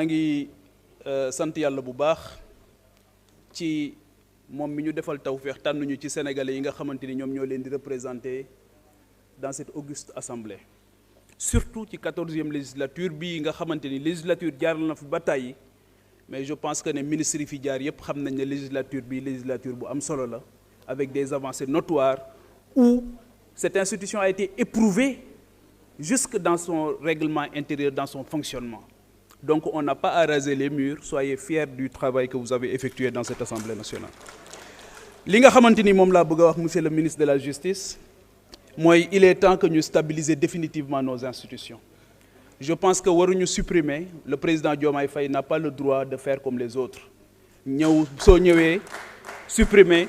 ngi sant yàlla bu baax ci moom mi ñu defal tawfeex tànnuñu ci sénégalais yi nga xamante ni ñoom ñoo leen di représenter dans cette auguste assemblée. surtout ci 14e législature bii nga xamante ni législature jaar na fi ba tàyyi mais je pense que ne ministre yi fi jaar yépp xam nañ ne législature bii législature bu am solo la avec des avancées notoires où cette institution a été éprouvée jusque dans son règlement intérieur, dans son fonctionnement. Donc on n'a pas à raser les murs, soyez fiers du travail que vous avez effectué dans cette Assemblée nationale. Li nga xamante ni moom laa bëgg a wax monsieur le ministre de la Justice mooy il est temps que ñu stabiliser définitivement nos institutions. Je pense que waruñu supprimer, le président Diomaye Faye n'a pas le droit de faire comme les autres. Soo ñëwee supprimer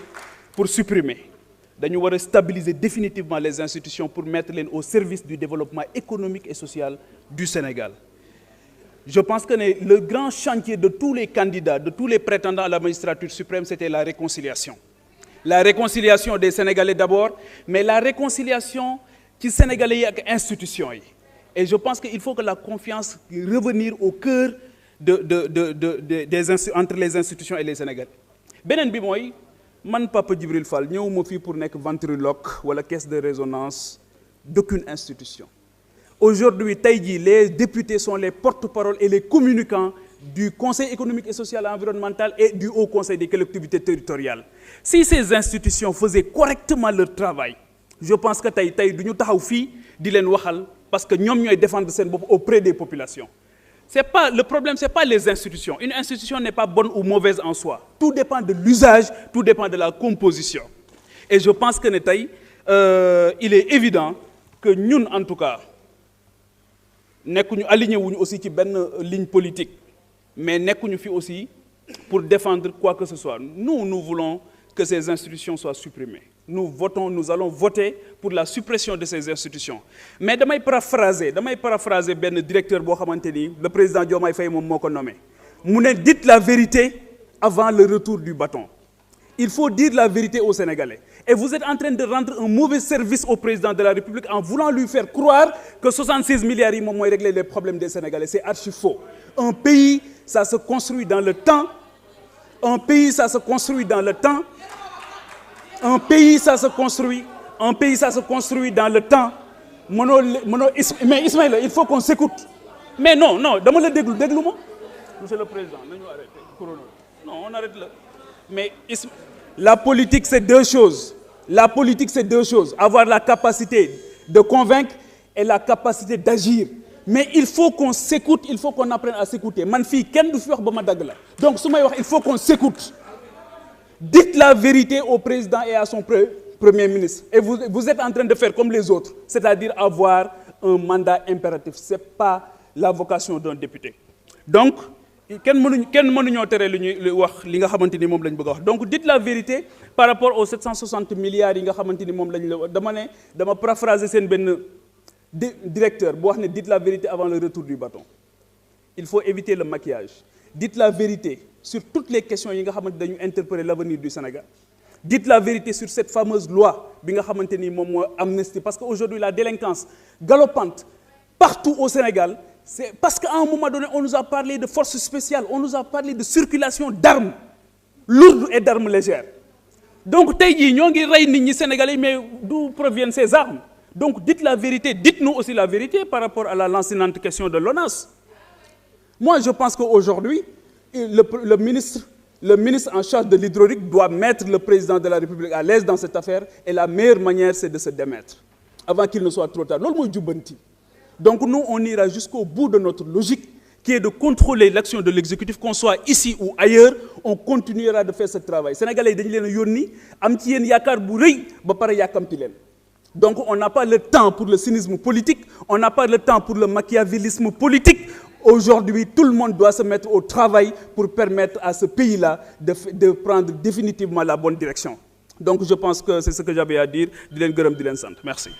pour supprimer. Dañu war a stabiliser définitivement les institutions pour mettre leen au service du développement économique et social du Sénégal. Je pense que le grand chantier de tous les candidats, de tous les prétendants à la magistrature suprême, c'était la réconciliation. La réconciliation des Sénégalais d'abord, mais la réconciliation ci Sénégalais yi ak institutions yi. Et je pense qu'il faut que la confiance revenir au cœur entre les institutions et les Sénégalais. Beneen bi mooy man Papa Djibril Fall ñëwuma fii pour nekk ventriloque wala caisse de résonance d'aucune institution. Aujourd'hui tey jii les députés sont les porte-parole et les communicants du Conseil économique et social et environnemental et du Haut Conseil des collectivités territoriales. Si ces institutions faisaient correctement leur travail, je pense que tey du ñu taxaw fii di leen waxal parce que ñoom ñooy défendre seen bopp auprès des populations. Le problème, c'est pas les institutions. Une institution n'est pas bonne ou mauvaise en soi. Tout dépend de l'usage, tout dépend de la composition. Et je pense que il est évident que ñun, en tout cas, nekkuñu aligné wuñu aussi ci benn ligne politique, mais nekkuñu fi aussi pour défendre quoi que ce soit. Nous voulons que ces institutions soient supprimées. Nous allons voter pour la suppression de ces institutions. Mais damay paraphraser benn directeur boo xamante ni le président Diomaye Faye moom moo ko nommé. Mu ne dites la vérité avant le retour du bâton. Il faut dire la vérité aux Sénégalais. Et vous êtes en train de rendre un mauvais service au président de la République en voulant lui faire croire que 66 milliards yi moom mooy régler les problèmes des Sénégalais. C'est archi faux. Un pays, ça se construit dans le temps. Un pays, ça se construit dans le temps. Un pays, ça se construit dans le temps. Mais Ismaïla, il faut qu'on s'écoute. Mais non, dama la déglu ma. Monsieur le Président, nañu arrêter chrono. Non, on arrête là. Mais la politique, c'est deux choses. La politique, c'est deux choses. Avoir la capacité de convaincre et la capacité d'agir. Mais il faut qu'on s'écoute, il faut qu'on apprenne à s'écouter. Man fii kenn du fi wax ba ma dagg la. Donc su may wax, il faut qu'on s'écoute. Dites la vérité au président et à son premier ministre. Et vous êtes en train de faire comme les autres, c'est-à-dire avoir un mandat impératif. Ce n'est pas la vocation d'un député. Donc, kenn mënuñoo tere li ñuy wax li nga xamante ni moom lañ bëgg a wax. Donc, dites la vérité par rapport aux 760 milliards yi nga xamante ni moom lañ la dama paraphraser seen benn directeur bu wax ne dites la vérité avant le retour du bâton. Il faut éviter le maquillage. Dites la vérité sur toutes les questions yi nga xamante dañu interpeller l'avenir du Sénégal. Dites la vérité sur cette fameuse loi bi nga xamante ni moom moo amnistie parce que aujourd'hui la délinquance galopante partout au Sénégal, c'est parce qu'à un moment donné on nous a parlé de forces spéciales, on nous a parlé de circulation d'armes lourdes et d'armes légères. Donc tey jii ñoo ngi rey nit ñi Sénégalais mais d'où proviennent ces armes? Donc dites la vérité, dites-nous aussi la vérité par rapport à la lancinante question de l'ONAS. Moi je pense qu'aujourd'hui le ministre en charge de l'hydraulique doit mettre le président de la République à l'aise dans cette affaire et la meilleure manière c'est de se démettre avant qu'il ne soit trop tard. Loolu mooy jubbanti. Donc nous on ira jusqu'au bout de notre logique qui est de contrôler l'action de l'exécutif, qu'on soit ici ou ailleurs, on continuera de faire ce travail. Sénégalais dañu leen a yónni am ci yéen yaakaar bu rëy ba pare yàkkamti leen. Donc on n'a pas le temps pour le cynisme politique, on n'a pas le temps pour le machiavélisme politique. Aujourd'hui, tout le monde doit se mettre au travail pour permettre à ce pays-là de prendre définitivement la bonne direction. Donc je pense que c'est ce que j'avais à dire. Di leen gërëm di leen sant. Merci.